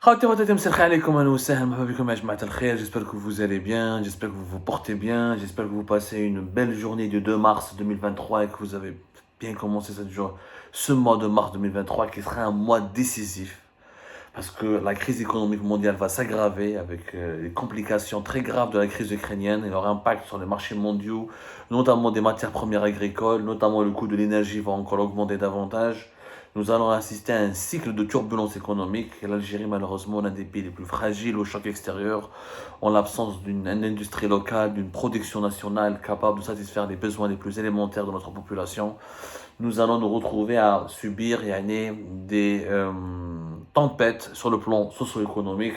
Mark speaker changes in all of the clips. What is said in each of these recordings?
Speaker 1: J'espère que vous allez bien, j'espère que vous vous portez bien, j'espère que vous passez une belle journée du 2 mars 2023 et que vous avez bien commencé ce mois de mars 2023 qui sera un mois décisif parce que la crise économique mondiale va s'aggraver avec les complications très graves de la crise ukrainienne et leur impact sur les marchés mondiaux, notamment des matières premières agricoles, notamment le coût de l'énergie va encore augmenter davantage. Nous allons assister à un cycle de turbulence économique et l'Algérie, malheureusement, l'un des pays les plus fragiles au choc extérieur, en l'absence d'une industrie locale, d'une production nationale capable de satisfaire les besoins les plus élémentaires de notre population. Nous allons nous retrouver à subir des tempêtes sur le plan socio-économique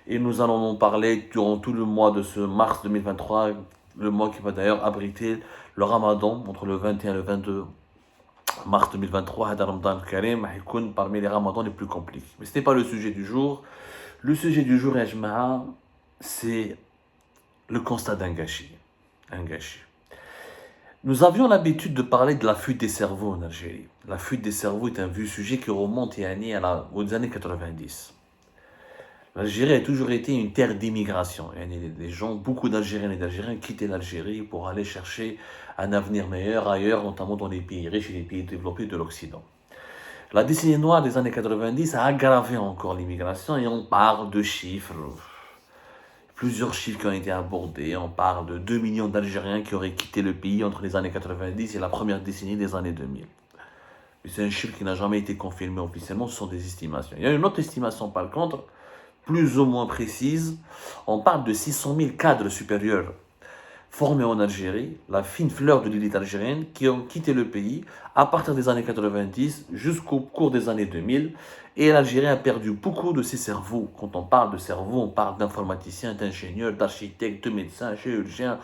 Speaker 1: et nous allons en parler durant tout le mois de ce mars 2023, le mois qui va d'ailleurs abriter le Ramadan entre le 21 et le 22 mars 2023, هذا رمضان الكريم حيكون parmi les ramadans les plus compliqués. Mais ce n'est pas le sujet du jour. Le sujet du jour, يا جماعة, c'est le constat d'un gâchis. Un gâchis. Nous avions l'habitude de parler de la fuite des cerveaux en Algérie. La fuite des cerveaux est un vieux sujet qui remonte aux années 90. L'Algérie a toujours été une terre d'immigration. Les gens, beaucoup d'Algériens et d'Algériens quittaient l'Algérie pour aller chercher un avenir meilleur ailleurs, notamment dans les pays riches et les pays développés de l'Occident. La décennie noire des années 90 a aggravé encore l'immigration et on parle de chiffres, plusieurs chiffres qui ont été abordés. On parle de 2 millions d'Algériens qui auraient quitté le pays entre les années 90 et la première décennie des années 2000. C'est un chiffre qui n'a jamais été confirmé officiellement, ce sont des estimations. Il y a une autre estimation par contre, plus ou moins précise, on parle de 600 000 cadres supérieurs formés en Algérie, la fine fleur de l'élite algérienne, qui ont quitté le pays à partir des années 90 jusqu'au cours des années 2000. Et l'Algérie a perdu beaucoup de ses cerveaux. Quand on parle de cerveau, on parle d'informaticiens, d'ingénieurs, d'architectes, de médecins, chirurgiens,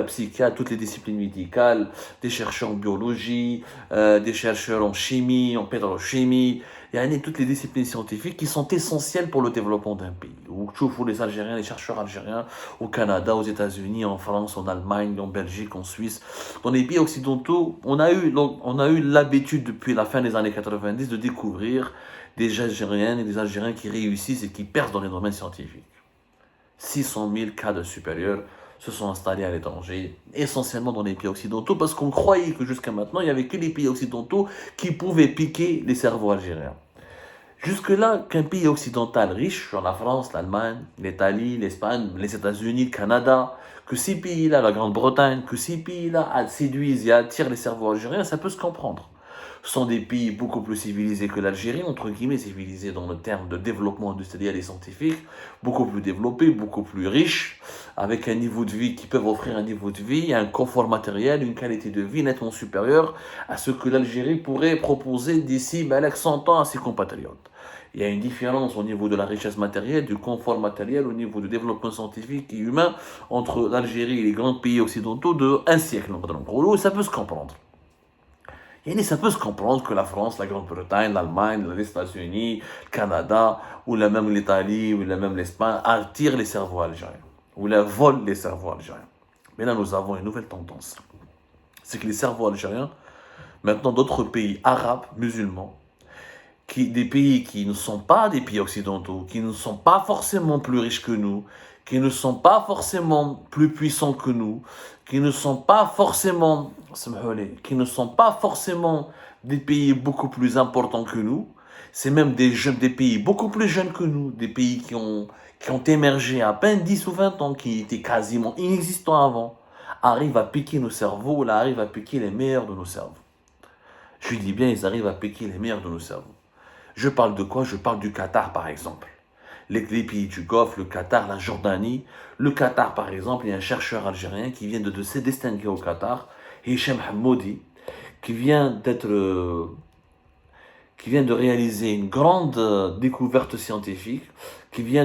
Speaker 1: psychiatres, toutes les disciplines médicales, des chercheurs en biologie, des chercheurs en chimie, en pétrochimie. Il y a toutes les disciplines scientifiques qui sont essentielles pour le développement d'un pays. Ou les Algériens, les chercheurs algériens au Canada, aux États-Unis, en France, en Allemagne, en Belgique, en Suisse. Dans les pays occidentaux, on a eu l'habitude depuis la fin des années 90 de découvrir des Algériennes et des Algériens qui réussissent et qui percent dans les domaines scientifiques. 600 000 cadres supérieurs se sont installés à l'étranger, essentiellement dans les pays occidentaux, parce qu'on croyait que jusqu'à maintenant, il n'y avait que les pays occidentaux qui pouvaient piquer les cerveaux algériens. Jusque-là, qu'un pays occidental riche, genre la France, l'Allemagne, l'Italie, l'Espagne, les États-Unis, le Canada, que ces pays-là, la Grande-Bretagne, que ces pays-là séduisent et attirent les cerveaux algériens, ça peut se comprendre. Ce sont des pays beaucoup plus civilisés que l'Algérie, entre guillemets civilisés dans le terme de développement industriel et scientifique, beaucoup plus développés, beaucoup plus riches, avec un niveau de vie qui peuvent offrir un niveau de vie, un confort matériel, une qualité de vie nettement supérieure à ce que l'Algérie pourrait proposer d'ici 100 ans à ses compatriotes. Il y a une différence au niveau de la richesse matérielle, du confort matériel, au niveau du développement scientifique et humain entre l'Algérie et les grands pays occidentaux de un siècle. Ça peut se comprendre. Et ça peut se comprendre que la France, la Grande-Bretagne, l'Allemagne, les États-Unis, le Canada, ou même l'Italie, ou même l'Espagne, attirent les cerveaux algériens, ou volent les cerveaux algériens. Mais là, nous avons une nouvelle tendance. C'est que les cerveaux algériens, maintenant d'autres pays arabes, musulmans, des pays qui ne sont pas des pays occidentaux, qui ne sont pas forcément plus riches que nous, qui ne sont pas forcément plus puissants que nous, qui ne sont pas forcément des pays beaucoup plus importants que nous. C'est même des pays beaucoup plus jeunes que nous, des pays qui ont émergé à peine 10 ou 20 ans, qui étaient quasiment inexistants avant, arrivent à piquer nos cerveaux, là, arrivent à piquer les meilleurs de nos cerveaux. Je dis bien, ils arrivent à piquer les meilleurs de nos cerveaux. Je parle de quoi? Je parle du Qatar, par exemple. Les pays du Golfe, le Qatar, la Jordanie. Le Qatar, par exemple, il y a un chercheur algérien qui vient de se distinguer au Qatar, Hicham Hammoudi, qui vient de réaliser une grande découverte scientifique, qui a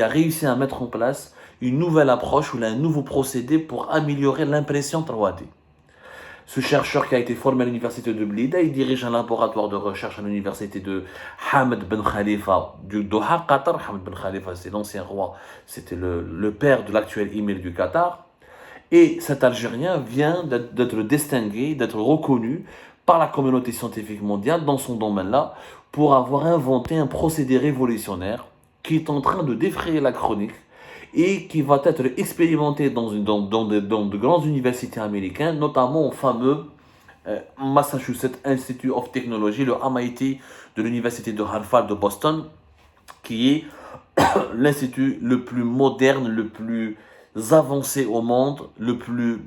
Speaker 1: réussi à mettre en place une nouvelle approche ou un nouveau procédé pour améliorer l'impression 3D. Ce chercheur qui a été formé à l'université de Blida, il dirige un laboratoire de recherche à l'université de Hamad Ben Khalifa du Doha, Qatar. Hamad Ben Khalifa, c'est l'ancien roi, c'était le père de l'actuel émir du Qatar. Et cet Algérien vient d'être distingué, d'être reconnu par la communauté scientifique mondiale dans son domaine-là pour avoir inventé un procédé révolutionnaire qui est en train de défrayer la chronique et qui va être expérimenté dans de grandes universités américaines, notamment au fameux Massachusetts Institute of Technology, le MIT de l'université de Harvard de Boston, qui est l'institut le plus moderne, le plus avancé au monde, le plus,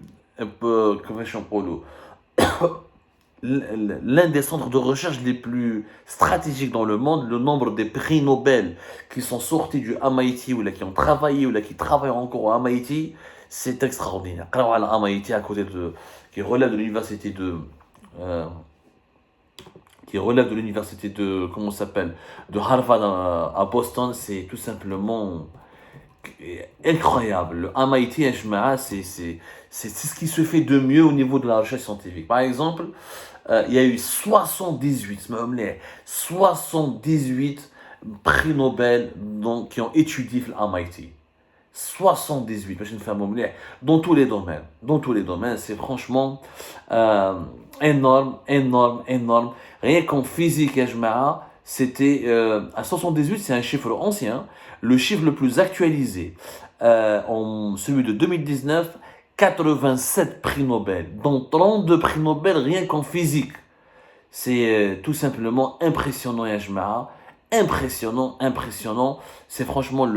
Speaker 1: l'un des centres de recherche les plus stratégiques dans le monde. Le nombre des prix Nobel qui sont sortis du MIT ou là, qui ont travaillé ou là, qui travaillent encore au MIT, c'est extraordinaire. À la MIT, à côté de, qui relève de l'université de, euh, comment ça s'appelle, de Harvard à Boston, c'est tout simplement incroyable. Le MIT, c'est ce qui se fait de mieux au niveau de la recherche scientifique. Par exemple, il y a eu 78, 78 prix Nobel qui ont étudié le MIT. 78, je ne fais dans tous les domaines. Dans tous les domaines, c'est franchement énorme, énorme, énorme. Rien qu'en physique, c'était à 78, c'est un chiffre ancien. Le chiffre le plus actualisé, celui de 2019, 87 prix Nobel, dont 32 prix Nobel rien qu'en physique. C'est tout simplement impressionnant, Yajma'a. Impressionnant, impressionnant. C'est franchement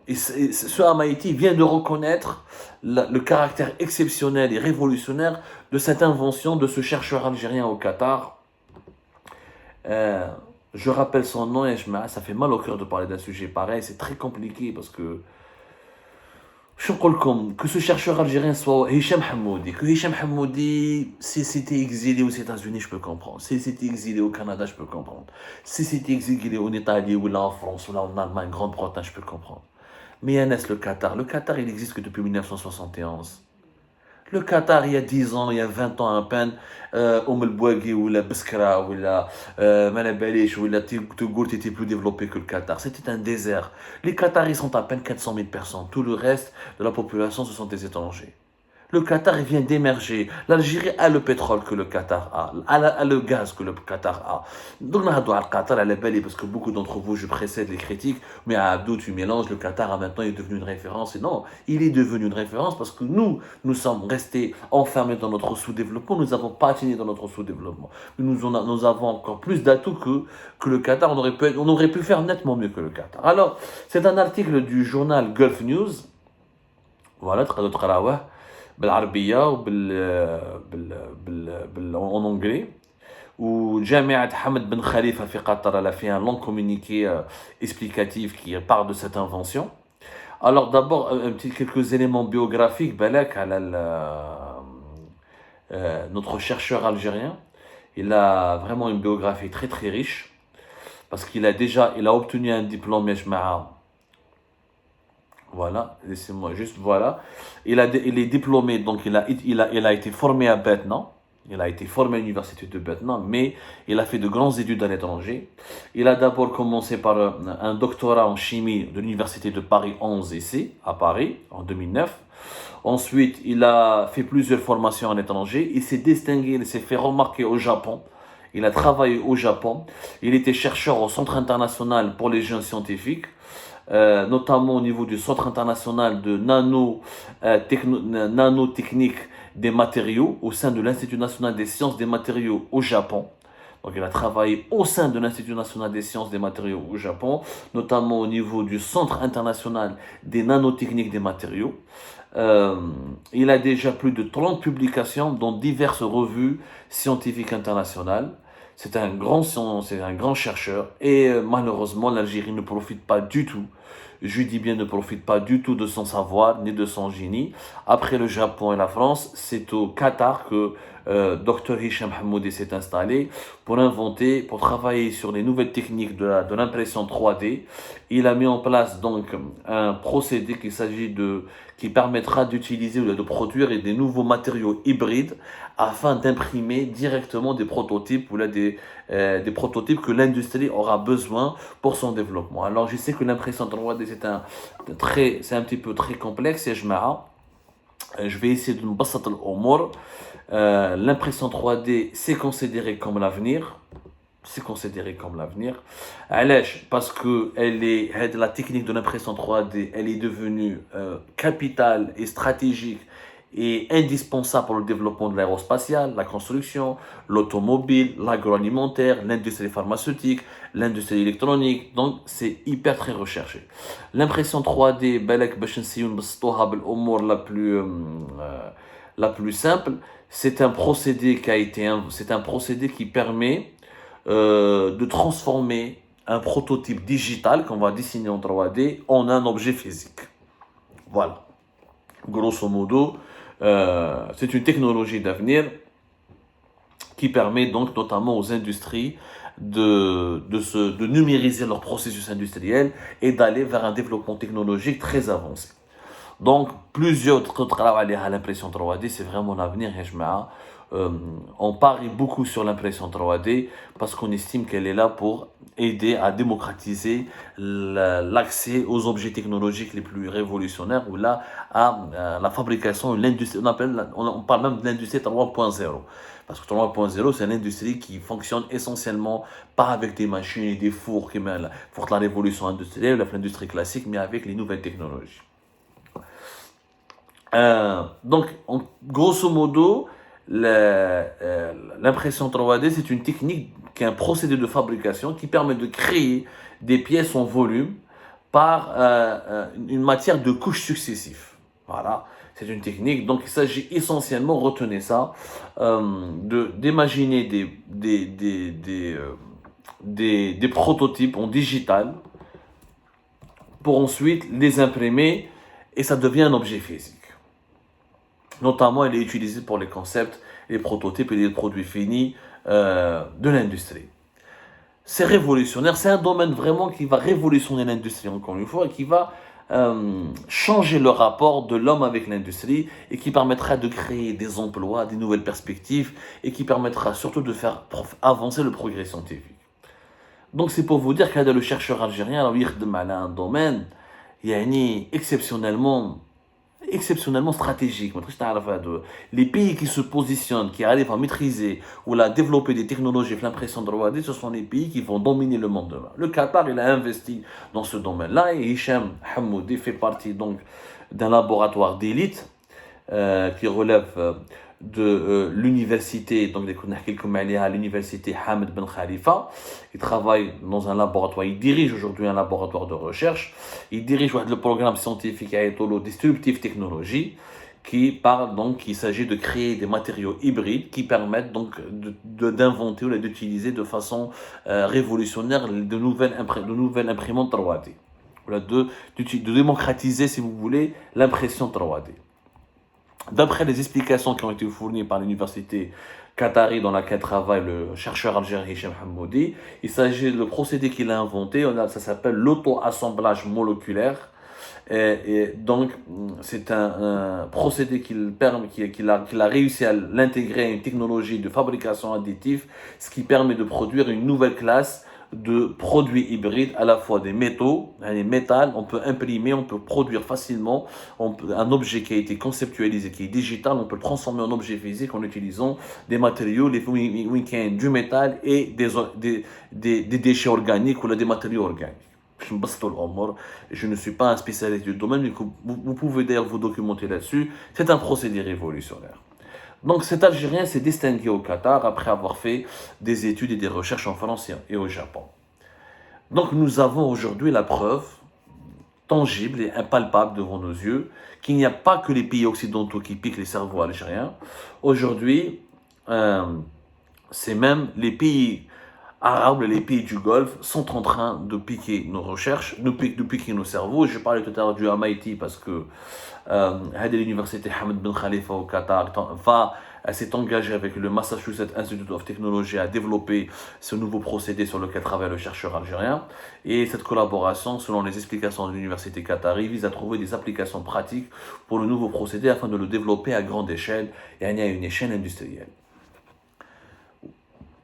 Speaker 1: et ce MIT vient de reconnaître le caractère exceptionnel et révolutionnaire de cette invention de ce chercheur algérien au Qatar. Je rappelle son nom, Yajma'a. Ça fait mal au cœur de parler d'un sujet pareil. C'est très compliqué parce que que ce chercheur algérien soit Hicham Hamoudi, que Hicham Hamoudi, si c'était exilé aux États-Unis, je peux comprendre. Si c'était exilé au Canada, je peux comprendre. Si c'était exilé en Italie, ou là en France, ou là en Allemagne, Grande-Bretagne, je peux comprendre. Mais Yanis, le Qatar, il existe que depuis 1971. Le Qatar, il y a 10 ans, il y a 20 ans à peine, El Bouagui ou la Beskra ou la Malabalish ou la Tougourt était plus développé que le Qatar. C'était un désert. Les Qataris sont à peine 400 000 personnes. Tout le reste de la population, ce sont des étrangers. Le Qatar, il vient d'émerger. L'Algérie a le pétrole que le Qatar a le gaz que le Qatar a. Donc, on a le Qatar à la belle, parce que beaucoup d'entre vous, je précède les critiques, mais à Abdou, tu mélanges, le Qatar a maintenant est devenu une référence. Et non, il est devenu une référence parce que nous sommes restés enfermés dans notre sous-développement, nous n'avons pas atteint dans notre sous-développement. Nous avons encore plus d'atouts que le Qatar, on aurait pu faire nettement mieux que le Qatar. Alors, c'est un article du journal Gulf News, voilà, بالعربيه en anglais وجامعة حمد بن خليفة في قطر elle a fait un long communiqué explicatif qui parle de cette invention. Alors d'abord quelques éléments biographiques بالك على notre chercheur algérien. Il a vraiment une biographie très très riche parce qu'il a obtenu un diplôme يجمع. Voilà, laissez-moi juste, voilà. Il est diplômé, donc il a été formé à Betna. Il a été formé à l'université de Betna, mais il a fait de grandes études à l'étranger. Il a d'abord commencé par un doctorat en chimie de l'université de Paris 11 essai, à Paris, en 2009. Ensuite, il a fait plusieurs formations à l'étranger. Il s'est distingué, il s'est fait remarquer au Japon. Il a travaillé au Japon. Il était chercheur au Centre international pour les jeunes scientifiques. Notamment au niveau du Centre international de nanotechnique des matériaux au sein de l'Institut national des sciences des matériaux au Japon. Donc il a travaillé au sein de l'Institut national des sciences des matériaux au Japon, notamment au niveau du Centre international des nanotechniques des matériaux. Il a déjà plus de 30 publications dans diverses revues scientifiques internationales. C'est un grand chercheur et malheureusement l'Algérie ne profite pas du tout. Je dis bien ne profite pas du tout de son savoir ni de son génie. Après le Japon et la France, c'est au Qatar que Dr Hicham Hamoudi s'est installé pour travailler sur les nouvelles techniques de l'impression 3D. Il a mis en place donc un procédé qui permettra d'utiliser ou de produire des nouveaux matériaux hybrides afin d'imprimer directement des prototypes ou des prototypes que l'industrie aura besoin pour son développement. Alors je sais que l'impression 3D c'est un petit peu très complexe, et je Je vais essayer de me passer l'omor. L'impression 3D, c'est considéré comme l'avenir. C'est considéré comme l'avenir. Parce que la technique de l'impression 3D, elle est devenue capitale et stratégique et indispensable pour le développement de l'aérospatiale, la construction, l'automobile, l'agroalimentaire, l'industrie pharmaceutique, l'industrie électronique. Donc, c'est hyper très recherché. L'impression 3D, la plus simple, c'est un procédé c'est un procédé qui permet de transformer un prototype digital qu'on va dessiner en 3D en un objet physique. Voilà. Grosso modo, c'est une technologie d'avenir qui permet donc notamment aux industries de numériser leur processus industriel et d'aller vers un développement technologique très avancé. Donc, plusieurs travaillent à l'impression 3D, c'est vraiment l'avenir. On parie beaucoup sur l'impression 3D parce qu'on estime qu'elle est là pour aider à démocratiser l'accès aux objets technologiques les plus révolutionnaires ou là à la fabrication, l'industrie, on parle même de l'industrie 3.0. Parce que 3.0, c'est l'industrie qui fonctionne essentiellement pas avec des machines et des fours qui pour la révolution industrielle, l'industrie classique, mais avec les nouvelles technologies. Donc, grosso modo, l'impression 3D, c'est une technique, qui est un procédé de fabrication qui permet de créer des pièces en volume par une matière de couches successives. Voilà, c'est une technique. Donc, il s'agit essentiellement, retenez ça, d'imaginer des prototypes en digital pour ensuite les imprimer et ça devient un objet physique. Notamment, elle est utilisée pour les concepts, les prototypes et les produits finis de l'industrie. C'est révolutionnaire, c'est un domaine vraiment qui va révolutionner l'industrie, encore une fois, et qui va changer le rapport de l'homme avec l'industrie et qui permettra de créer des emplois, des nouvelles perspectives et qui permettra surtout de faire avancer le progrès scientifique. Donc, c'est pour vous dire que le chercheur algérien, il a un domaine exceptionnellement stratégique. Les pays qui se positionnent, qui arrivent à maîtriser ou à développer des technologies de l'impression 3D, ce sont les pays qui vont dominer le monde demain. Le Qatar, il a investi dans ce domaine-là et Hicham Hammoudi fait partie donc d'un laboratoire d'élite qui relève de l'université, donc à l'université Hamad Ben Khalifa. Il travaille dans un laboratoire, il dirige aujourd'hui un laboratoire de recherche, il dirige le programme scientifique Ayatollah Disruptive Technology, qui parle donc qu'il s'agit de créer des matériaux hybrides qui permettent donc d'inventer ou d'utiliser de façon révolutionnaire de nouvelles imprimantes 3D. De démocratiser, si vous voulez, l'impression 3D. D'après les explications qui ont été fournies par l'université qatari dans laquelle travaille le chercheur algérien Hicham Hammoudi, il s'agit de procédé qu'il a inventé, ça s'appelle l'auto-assemblage moléculaire. Et donc, c'est un procédé qu'il a réussi à l'intégrer à une technologie de fabrication additive, ce qui permet de produire une nouvelle classe de produits hybrides, à la fois des métaux, des métals, on peut imprimer, on peut produire facilement un objet qui a été conceptualisé, qui est digital, on peut le transformer en objet physique en utilisant des matériaux, du métal et des déchets organiques ou des matériaux organiques. Je ne suis pas un spécialiste du domaine, mais vous pouvez d'ailleurs vous documenter là-dessus. C'est un procédé révolutionnaire. Donc cet Algérien s'est distingué au Qatar après avoir fait des études et des recherches en France et au Japon. Donc nous avons aujourd'hui la preuve tangible et impalpable devant nos yeux qu'il n'y a pas que les pays occidentaux qui piquent les cerveaux algériens. Aujourd'hui, c'est même les pays arabes, les pays du Golfe sont en train de piquer nos recherches, de piquer nos cerveaux. Je parlais tout à l'heure du MIT parce que l'université Hamad Ben Khalifa au Qatar s'est engagée avec le Massachusetts Institute of Technology à développer ce nouveau procédé sur lequel travaille le chercheur algérien. Et cette collaboration, selon les explications de l'université qatari, vise à trouver des applications pratiques pour le nouveau procédé afin de le développer à grande échelle et à une échelle industrielle.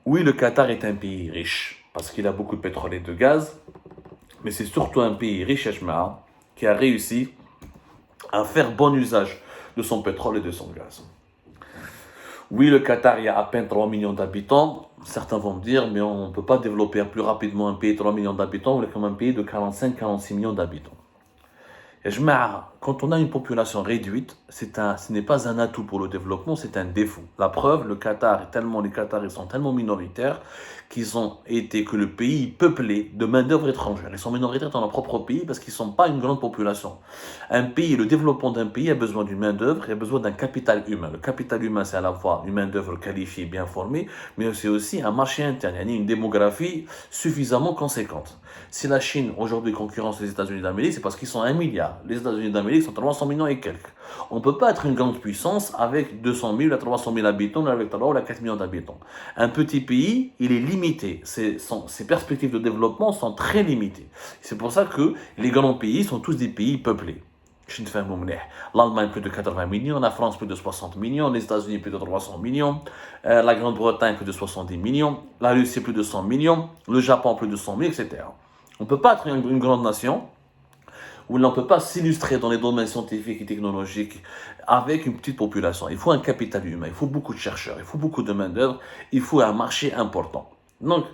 Speaker 1: Oui, le Qatar est un pays riche parce qu'il a beaucoup de pétrole et de gaz, mais c'est surtout un pays riche, qui a réussi à faire bon usage de son pétrole et de son gaz. Oui, le Qatar, il y a à peine 3 millions d'habitants. Certains vont me dire, mais on ne peut pas développer plus rapidement un pays de 3 millions d'habitants comme un pays de 45-46 millions d'habitants. Et quand on a une population réduite, ce n'est pas un atout pour le développement, c'est un défaut. La preuve, les Qataris sont tellement minoritaires que le pays est peuplé de main-d'œuvre étrangère. Ils sont minoritaires dans leur propre pays parce qu'ils ne sont pas une grande population. Le développement d'un pays a besoin d'une main-d'œuvre et a besoin d'un capital humain. Le capital humain, c'est à la fois une main-d'œuvre qualifiée, bien formée, mais c'est aussi un marché interne, une démographie suffisamment conséquente. Si la Chine aujourd'hui concurrence les États-Unis d'Amérique, c'est parce qu'ils sont 1 milliard. Les États-Unis d'Amérique sont 300 millions et quelques. On ne peut pas être une grande puissance avec 200 000 à 300 000 habitants, avec 3 ou 4 millions d'habitants. Un petit pays, il est limité. Ses perspectives de développement sont très limitées. C'est pour ça que les grands pays sont tous des pays peuplés. L'Allemagne plus de 80 millions, la France plus de 60 millions, les États-Unis plus de 300 millions, la Grande-Bretagne plus de 70 millions, la Russie plus de 100 millions, le Japon plus de 100 000, etc. On ne peut pas être une grande nation où on ne peut pas s'illustrer dans les domaines scientifiques et technologiques avec une petite population. Il faut un capital humain, il faut beaucoup de chercheurs, il faut beaucoup de main-d'œuvre, il faut un marché important. Donc,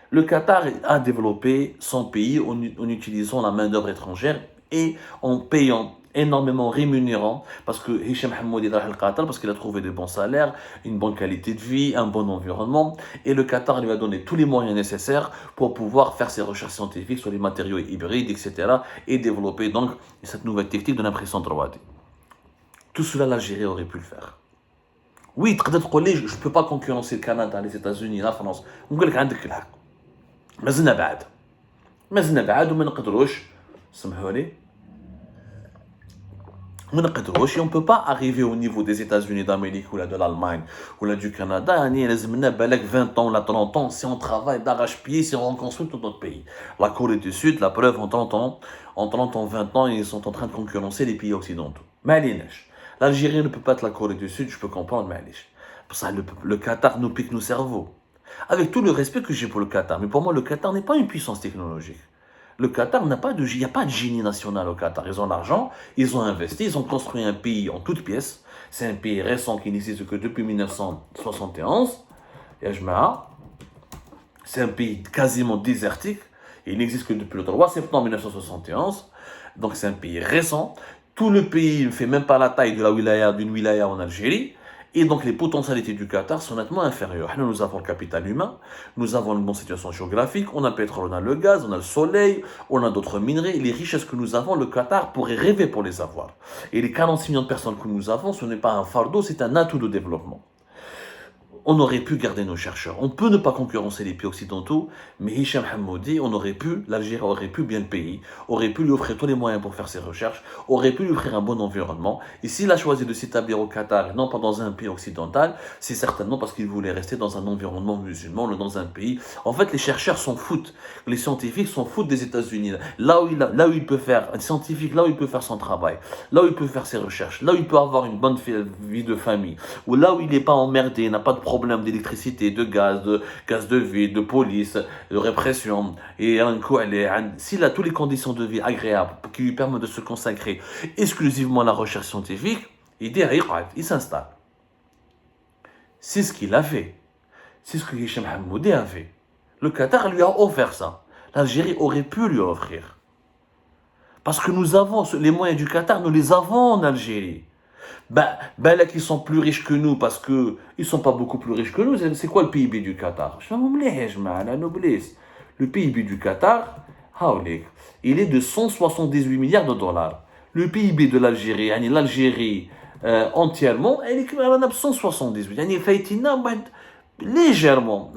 Speaker 1: le Qatar a développé son pays en utilisant la main-d'œuvre étrangère et en payant énormément rémunérant, parce que Hicham Hammoudi est dans le Qatar parce qu'il a trouvé de bons salaires, une bonne qualité de vie, un bon environnement, et le Qatar lui a donné tous les moyens nécessaires pour pouvoir faire ses recherches scientifiques sur les matériaux hybrides, etc., et développer donc cette nouvelle technique de l'impression 3D. Tout cela, l'Algérie aurait pu le faire. Oui, peut-être que je ne peux pas concurrencer le Canada, les États-Unis, la France. On peut dire que مازلنا بعاد وما نقدروش سمحوا لي ما نقدروش. On peut pas arriver au niveau des États-Unis d'Amérique ou là de l'Allemagne ou là du Canada. يعني لازمنا بالك 20 ans ou là 30 ans si on travaille d'arrache-pied, si on reconstruit tout notre pays. La Corée du Sud, la preuve, en 30 ans, 20 ans, ils sont en train de concurrencer les pays occidentaux. معليناش. L'Algérie ne peut pas être la Corée du Sud, je peux comprendre, معليش. Pour ça, le Qatar nous pique nos cerveaux. Avec tout le respect que j'ai pour le Qatar, mais pour moi, le Qatar n'est pas une puissance technologique. Le Qatar il n'y a pas de génie national au Qatar. Ils ont l'argent, ils ont investi, ils ont construit un pays en toutes pièces. C'est un pays récent qui n'existe que depuis 1971. C'est un pays quasiment désertique. Il n'existe que depuis le 3 septembre 1971. Donc c'est un pays récent. Tout le pays ne fait même pas la taille d'une wilaya en Algérie. Et donc les potentialités du Qatar sont nettement inférieures. Nous avons le capital humain, nous avons une bonne situation géographique, on a le pétrole, on a le gaz, on a le soleil, on a d'autres minerais. Les richesses que nous avons, le Qatar pourrait rêver pour les avoir. Et les 46 millions de personnes que nous avons, ce n'est pas un fardeau, c'est un atout de développement. On aurait pu garder nos chercheurs. On peut ne pas concurrencer les pays occidentaux, mais Hicham Hammoudi, l'Algérie aurait pu bien le payer, aurait pu lui offrir tous les moyens pour faire ses recherches, aurait pu lui offrir un bon environnement. Et s'il a choisi de s'établir au Qatar et non pas dans un pays occidental, c'est certainement parce qu'il voulait rester dans un environnement musulman, dans un pays. En fait, les chercheurs s'en foutent. Les scientifiques s'en foutent des États-Unis. Là où il peut faire, un scientifique, là où il peut faire son travail, là où il peut faire ses recherches, là où il peut avoir une bonne vie de famille, ou là où il n'est pas emmerdé, il n'a pas de problème d'électricité, de gaz de vie, de police, de répression, et s'il a toutes les conditions de vie agréables qui lui permettent de se consacrer exclusivement à la recherche scientifique, il s'installe. C'est ce qu'il a fait. C'est ce que Hicham Hammoudi a fait. Le Qatar lui a offert ça. L'Algérie aurait pu lui offrir. Parce que nous avons les moyens du Qatar, nous les avons en Algérie. Là qu'ils sont plus riches que nous parce qu'ils ne sont pas beaucoup plus riches que nous. C'est quoi le PIB du Qatar? Le PIB du Qatar, il est de 178 milliards de dollars. Le PIB de l'Algérie, l'Algérie entièrement, elle est à 178. Légèrement,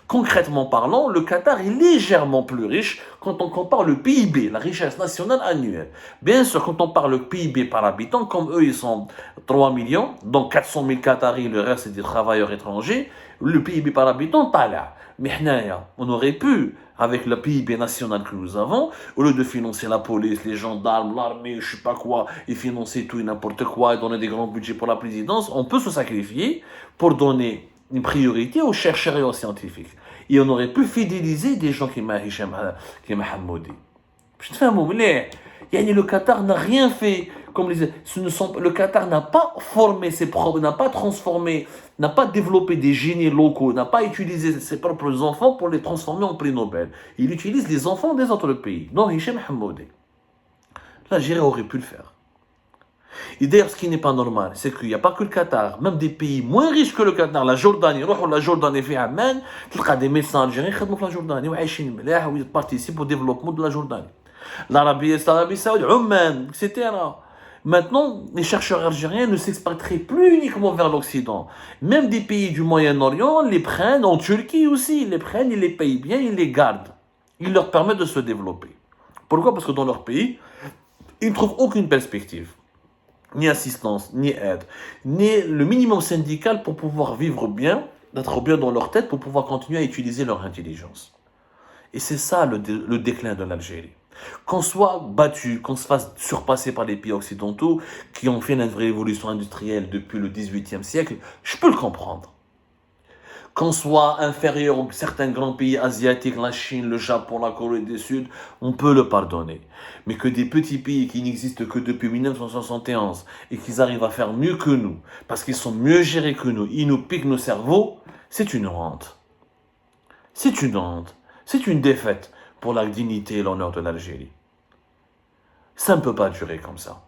Speaker 1: concrètement parlant, le Qatar est légèrement plus riche quand on compare le PIB, la richesse nationale annuelle. Bien sûr, quand on parle le PIB par habitant, comme eux ils sont 3 millions, donc 400 000 Qataris, le reste c'est des travailleurs étrangers, le PIB par habitant, pas là. Mais on aurait pu, avec le PIB national que nous avons, au lieu de financer la police, les gendarmes, l'armée, je sais pas quoi, et financer tout et n'importe quoi, et donner des grands budgets pour la présidence, on peut se sacrifier pour donner une priorité aux chercheurs et aux scientifiques. Et on aurait pu fidéliser des gens qui m'a Hammoudi. Je te fais un mot, mais le Qatar n'a rien fait. Comme les, le Qatar n'a pas formé ses propres, n'a pas transformé, n'a pas développé des génies locaux, n'a pas utilisé ses propres enfants pour les transformer en prix Nobel. Il utilise les enfants des autres pays. Non, Hicham Hamoudi. L'Algérie aurait pu le faire. Et d'ailleurs, ce qui n'est pas normal, c'est qu'il n'y a pas que le Qatar, même des pays moins riches que le Qatar, la Jordanie, la Jordanie fait Amman, tu as des médecins algériens qui travaillent dans la Jordanie, ils participent au développement de la Jordanie. L'Arabie Saoudite, Oman, etc. Maintenant, les chercheurs algériens ne s'expatrient plus uniquement vers l'Occident. Même des pays du Moyen-Orient les prennent, en Turquie aussi, ils les prennent, ils les payent bien, ils les gardent. Ils leur permettent de se développer. Pourquoi? Parce que dans leur pays, ils ne trouvent aucune perspective. Ni assistance, ni aide, ni le minimum syndical pour pouvoir vivre bien, d'être bien dans leur tête, pour pouvoir continuer à utiliser leur intelligence. Et c'est ça le déclin de l'Algérie. Qu'on soit battu, qu'on se fasse surpasser par les pays occidentaux qui ont fait une vraie révolution industrielle depuis le XVIIIe siècle, je peux le comprendre. Qu'on soit inférieur à certains grands pays asiatiques, la Chine, le Japon, la Corée du Sud, on peut le pardonner. Mais que des petits pays qui n'existent que depuis 1971 et qu'ils arrivent à faire mieux que nous, parce qu'ils sont mieux gérés que nous, ils nous piquent nos cerveaux, c'est une honte. C'est une honte. C'est une défaite pour la dignité et l'honneur de l'Algérie. Ça ne peut pas durer comme ça.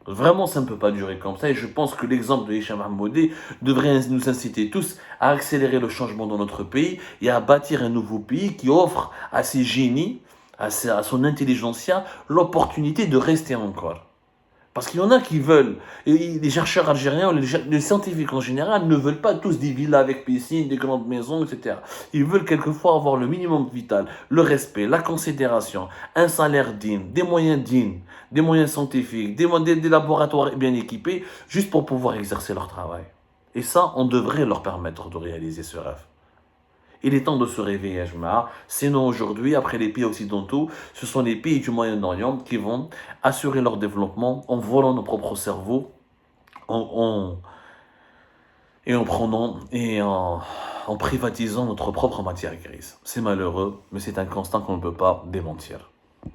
Speaker 1: Vraiment, ça ne peut pas durer comme ça. Et je pense que l'exemple de Hicham Hamoudi devrait nous inciter tous à accélérer le changement dans notre pays et à bâtir un nouveau pays qui offre à ses génies, à son intelligentsia, l'opportunité de rester encore. Parce qu'il y en a qui veulent, et les chercheurs algériens, les scientifiques en général, ne veulent pas tous des villas avec piscine, des grandes maisons, etc. Ils veulent quelquefois avoir le minimum vital, le respect, la considération, un salaire digne, des moyens scientifiques, des laboratoires bien équipés, juste pour pouvoir exercer leur travail. Et ça, on devrait leur permettre de réaliser ce rêve. Il est temps de se réveiller, Jma. Sinon, aujourd'hui, après les pays occidentaux, ce sont les pays du Moyen-Orient qui vont assurer leur développement en volant nos propres cerveaux et en privatisant notre propre matière grise. C'est malheureux, mais c'est un constat qu'on ne peut pas démentir.